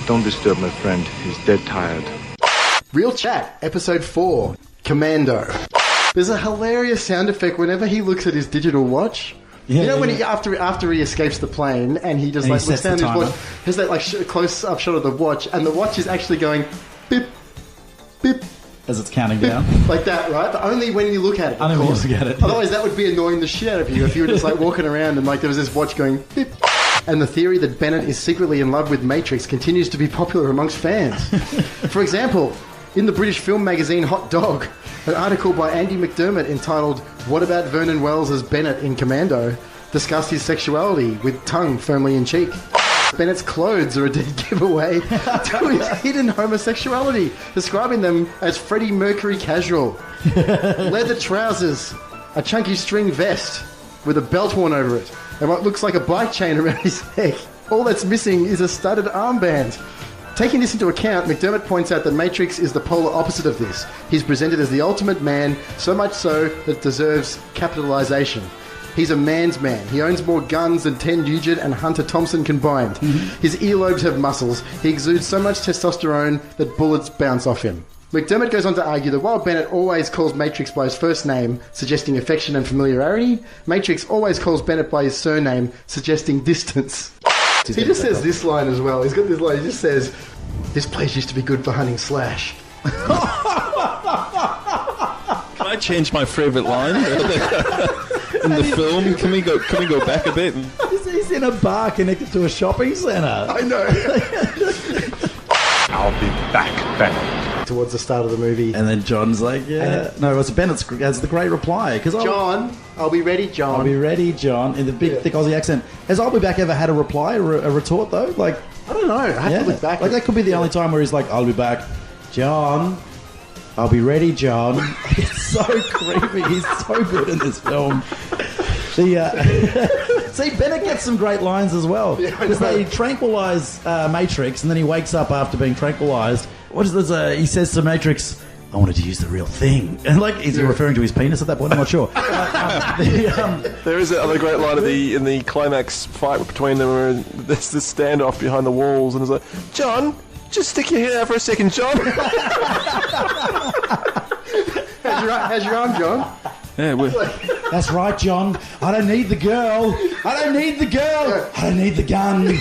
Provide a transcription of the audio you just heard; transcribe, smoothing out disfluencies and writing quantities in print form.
Don't disturb my friend. He's dead tired. Real Chat, Episode 4, Commando. There's a hilarious sound effect whenever he looks at his digital watch. Yeah, you know when he after he escapes the plane and he just looks down his watch, there's that close-up shot of the watch, and the watch is actually going beep, beep, as it's counting down, like that, right? But only when you look at it. Only when you look at it. Otherwise, that would be annoying the shit out of you if you were just walking around and there was this watch going beep. And the theory that Bennett is secretly in love with Matrix continues to be popular amongst fans. For example, in the British film magazine Hot Dog, an article by Andy McDermott entitled "What About Vernon Wells as Bennett in Commando?" discussed his sexuality with tongue firmly in cheek. Bennett's clothes are a dead giveaway to his hidden homosexuality, describing them as Freddie Mercury casual. Leather trousers, a chunky string vest with a belt worn over it, and what looks like a bike chain around his neck. All that's missing is a studded armband. Taking this into account, McDermott points out that Matrix is the polar opposite of this. He's presented as the ultimate man, so much so that it deserves capitalization. He's a man's man. He owns more guns than Ted Nugent and Hunter Thompson combined. His earlobes have muscles. He exudes so much testosterone that bullets bounce off him. McDermott goes on to argue that while Bennett always calls Matrix by his first name, suggesting affection and familiarity, Matrix always calls Bennett by his surname, suggesting distance. He just says this line as well. He's got this line. He just says, "This place used to be good for hunting Slash." Can I change my favourite line in the film? Can we go back a bit? He's in a bar connected to a shopping centre. I know. I'll be back, Bennett. Towards the start of the movie. And then John's like, yeah. No, it's Bennett's has the great reply. John, I'll be ready, John. I'll be ready, John. In the big, thick Aussie accent. Has I'll be back ever had a reply, a retort, though? Like, I don't know. I have to look back. Like, that could be the only time where he's like, I'll be back. John, I'll be ready, John. It's so creepy. He's so good in this film. See, Bennett gets some great lines as well. Because they tranquilise Matrix, and then he wakes up after being tranquilised. What is this? He says to Matrix, "I wanted to use the real thing." And is he referring to his penis at that point? I'm not sure. There is another great line in the climax fight between them where there's this standoff behind the walls, and it's like, "John, just stick your head out for a second, John." How's your arm, John? Yeah, That's right, John. I don't need the girl. I don't need the girl. I don't need the gun.